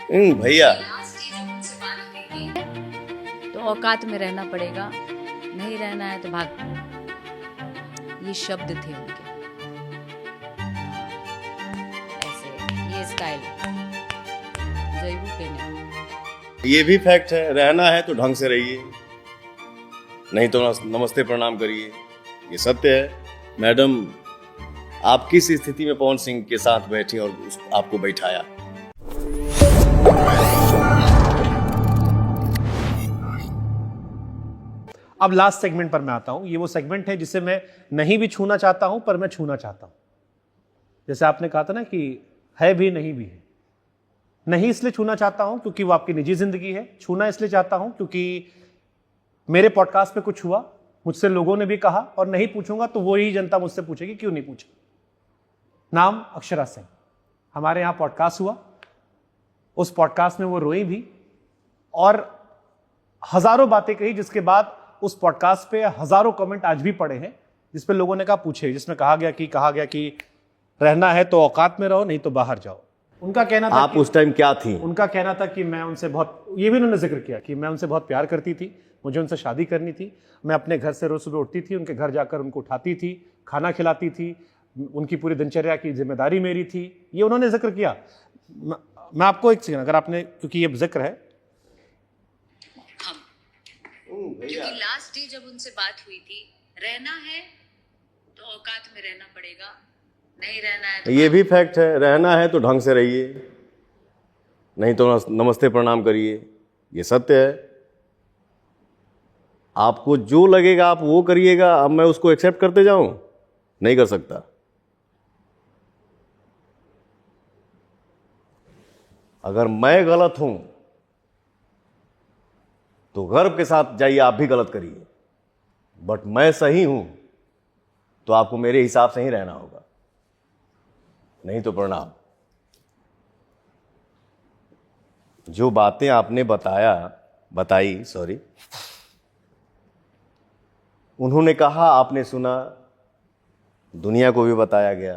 भैया तो औकात में रहना पड़ेगा, नहीं रहना है तो भाग। ये शब्द थे उनके, ऐसे ये स्टाइल जयबू के नहीं। ये भी फैक्ट है, रहना है तो ढंग से रहिए, नहीं तो नमस्ते प्रणाम करिए। ये सत्य है। मैडम, आप किस स्थिति में पवन सिंह के साथ बैठी और आपको बैठाया? अब लास्ट सेगमेंट पर मैं आता हूं। ये वो सेगमेंट है जिसे मैं नहीं भी छूना चाहता हूं पर मैं छूना चाहता हूं। जैसे आपने कहा था ना कि है भी नहीं भी है। नहीं इसलिए छूना चाहता हूं क्योंकि वो आपकी निजी जिंदगी है। छूना इसलिए चाहता हूं क्योंकि मेरे पॉडकास्ट पे कुछ हुआ, मुझसे लोगों ने भी कहा, और नहीं पूछूंगा तो वही जनता मुझसे पूछेगी क्यों नहीं पूछा। नाम अक्षरा सिंह। हमारे यहां पॉडकास्ट हुआ, उस पॉडकास्ट में वो रोई भी और हजारों बातें कही, जिसके बाद उस पॉडकास्ट पे हजारों कमेंट आज भी पड़े हैं जिसपे लोगों ने कहा पूछे, जिसमें कहा गया कि रहना है तो औकात में रहो, नहीं तो बाहर जाओ। उनका कहना था आप उस टाइम क्या थी? उनका कहना था कि मैं उनसे बहुत, ये भी उन्होंने जिक्र किया कि मैं उनसे बहुत प्यार करती थी, मुझे उनसे शादी करनी थी। मैं अपने घर से रोज सुबह उठती थी, उनके घर जाकर उनको उठाती थी, खाना खिलाती थी, उनकी पूरी दिनचर्या की जिम्मेदारी मेरी थी। ये उन्होंने जिक्र किया। मैं आपको एक सेकंड, अगर आपने, क्योंकि ये जिक्र है, क्योंकि लास्ट डे जब उनसे बात हुई थी, रहना है तो औकात में रहना पड़ेगा, नहीं रहना है तो ये भी फैक्ट है, रहना है तो ढंग से रहिए, नहीं तो नमस्ते प्रणाम करिए। ये सत्य है। आपको जो लगेगा आप वो करिएगा। अब मैं उसको एक्सेप्ट करते जाऊं? नहीं कर सकता। अगर मैं गलत हूं तो गर्व के साथ जाइए, आप भी गलत करिए। बट मैं सही हूं तो आपको मेरे हिसाब से ही रहना होगा, नहीं तो प्रणाम। जो बातें आपने बताई, उन्होंने कहा, आपने सुना, दुनिया को भी बताया गया।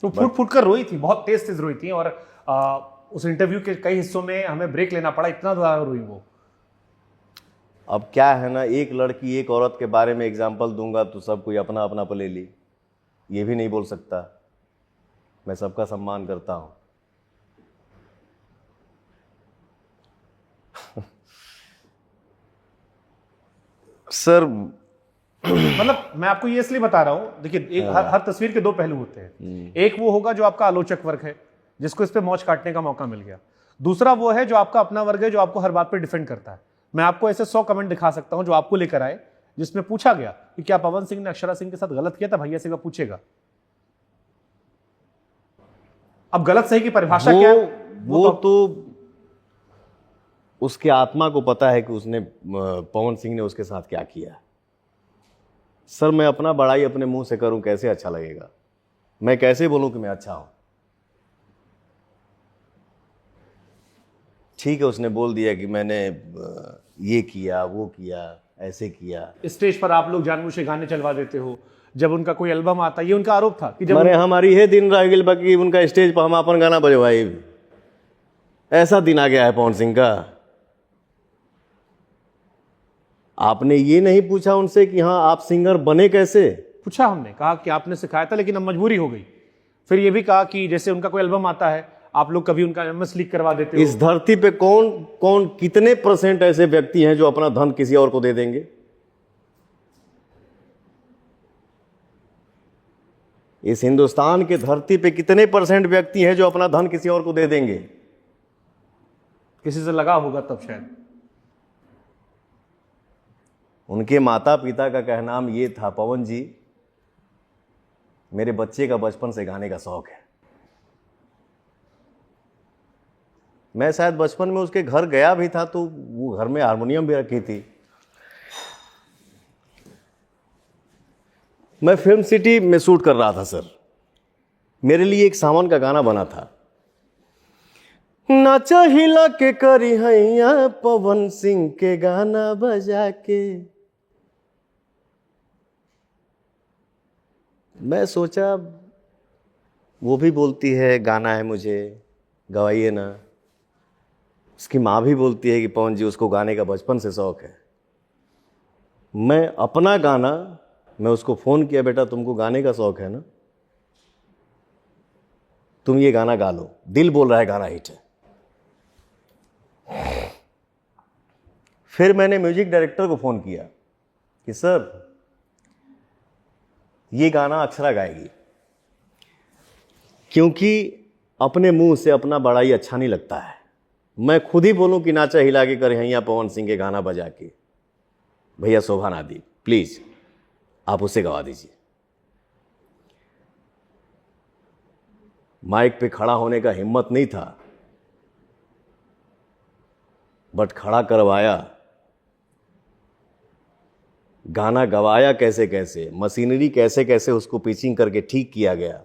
तो फुट फुट कर रोई थी, बहुत तेज तेज रोई थी। और उस इंटरव्यू के कई हिस्सों में हमें ब्रेक लेना पड़ा, इतना ज्यादा रोई वो। अब क्या है ना, एक लड़की एक औरत के बारे में एग्जाम्पल दूंगा तो सब कोई अपना अपना पर ले ली। ये भी नहीं बोल सकता। मैं सबका सम्मान करता हूं। सर, मतलब मैं आपको ये इसलिए बता रहा हूं, देखिए हर तस्वीर के दो पहलू होते हैं। एक वो होगा जो आपका आलोचक वर्ग है, जिसको इस पे मौज काटने का मौका मिल गया। दूसरा वो है जो आपका अपना वर्ग है, जो आपको हर बात पे डिफेंड करता है। मैं आपको ऐसे 100 कमेंट दिखा सकता हूं जो आपको लेकर आए, जिसमें पूछा गया कि क्या पवन सिंह ने अक्षरा सिंह के साथ गलत किया था। भैया से पूछेगा, अब गलत सही की परिभाषा क्या है? वो तो उसके आत्मा को पता है कि उसने, पवन सिंह ने उसके साथ क्या किया। सर, मैं अपना बड़ाई अपने मुंह से करूं कैसे अच्छा लगेगा? मैं कैसे बोलूं कि मैं अच्छा हूं? ठीक है, उसने बोल दिया कि मैंने ये किया, वो किया, ऐसे किया। स्टेज पर आप लोग जानबूझ के गाने चलवा देते हो जब उनका कोई एल्बम आता। ये उनका आरोप था कि जब हमारी ये दिन रह गई बाकी उनका स्टेज पर हम अपन गाना बजवाई। ऐसा दिन आ गया है पवन सिंह का। आपने ये नहीं पूछा उनसे कि हाँ आप सिंगर बने कैसे? पूछा, हमने कहा कि आपने सिखाया था लेकिन अब मजबूरी हो गई। फिर ये भी कहा कि जैसे उनका कोई एल्बम आता है, आप लोग कभी उनका एमएस लीक करवा देते हो। इस धरती पे कौन कौन कितने % ऐसे व्यक्ति हैं जो अपना धन किसी और को दे देंगे? इस हिंदुस्तान के धरती पे कितने % व्यक्ति हैं जो अपना धन किसी और को दे देंगे? किसी से लगा होगा तब शायद। उनके माता पिता का कहनाम ये था, पवन जी, मेरे बच्चे का बचपन से गाने का शौक है। मैं शायद बचपन में उसके घर गया भी था तो वो घर में हारमोनियम भी रखी थी। मैं फिल्म सिटी में शूट कर रहा था सर। मेरे लिए एक सावन का गाना बना था, नाचा हिला के करी हैया पवन सिंह के गाना बजा के। मैं सोचा वो भी बोलती है गाना है मुझे, गवाइए ना। उसकी माँ भी बोलती है कि पवन जी उसको गाने का बचपन से शौक है। मैं अपना गाना, मैं उसको फ़ोन किया, बेटा तुमको गाने का शौक है ना, तुम ये गाना गा लो, दिल बोल रहा है गाना हिट है। फिर मैंने म्यूजिक डायरेक्टर को फ़ोन किया कि सर ये गाना अक्षरा गाएगी, क्योंकि अपने मुंह से अपना बड़ाई अच्छा नहीं लगता है। मैं खुद ही बोलूं कि नाचा हिला के कर हैया पवन सिंह के गाना बजा के, भैया शोभा ना दी, प्लीज आप उसे गवा दीजिए। माइक पे खड़ा होने का हिम्मत नहीं था, बट खड़ा करवाया, गाना गवाया कैसे कैसे, मशीनरी कैसे कैसे उसको पिचिंग करके ठीक किया गया।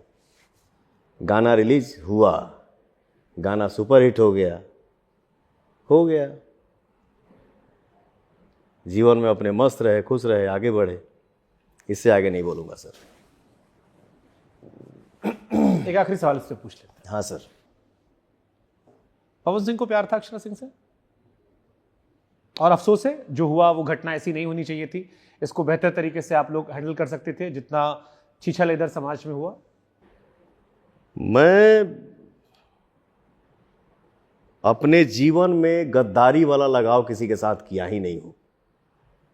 गाना रिलीज हुआ, गाना सुपरहिट हो गया। जीवन में अपने मस्त रहे, खुश रहे, आगे बढ़े, इससे आगे नहीं बोलूंगा सर। एक आखिरी सवाल इससे पूछ लेते हैं। हाँ सर। पवन सिंह को प्यार था अक्षरा सिंह से, और अफसोस है जो हुआ वो घटना ऐसी नहीं होनी चाहिए थी। इसको बेहतर तरीके से आप लोग हैंडल कर सकते थे जितना छीछा इधर समाज में हुआ। मैं अपने जीवन में गद्दारी वाला लगाव किसी के साथ किया ही नहीं हूं,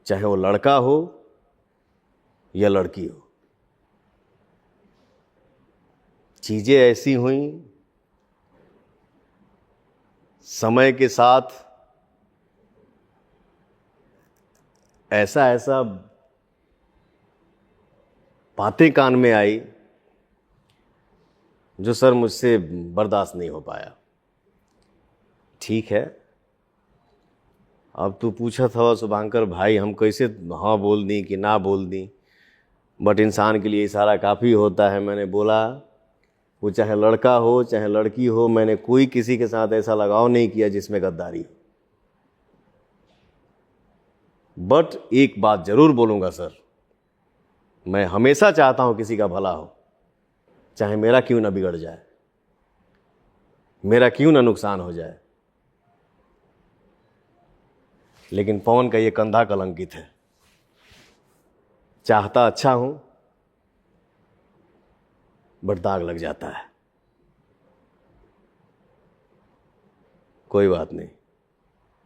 चाहे वो लड़का हो या लड़की हो। चीजें ऐसी हुई, समय के साथ ऐसा बातें कान में आई जो सर मुझसे बर्दाश्त नहीं हो पाया। ठीक है, अब तू पूछा था शुभांकर भाई हम कैसे हाँ बोल दी कि ना बोल दी, बट इंसान के लिए इशारा काफ़ी होता है। मैंने बोला वो चाहे लड़का हो चाहे लड़की हो, मैंने कोई किसी के साथ ऐसा लगाव नहीं किया जिसमें गद्दारी हो। बट एक बात जरूर बोलूँगा सर, मैं हमेशा चाहता हूँ किसी का भला हो, चाहे मेरा क्यों ना बिगड़ जाए, मेरा क्यों ना नुकसान हो जाए। लेकिन पवन का ये कंधा कलंकित है। चाहता अच्छा हूं बट दाग लग जाता है। कोई बात नहीं।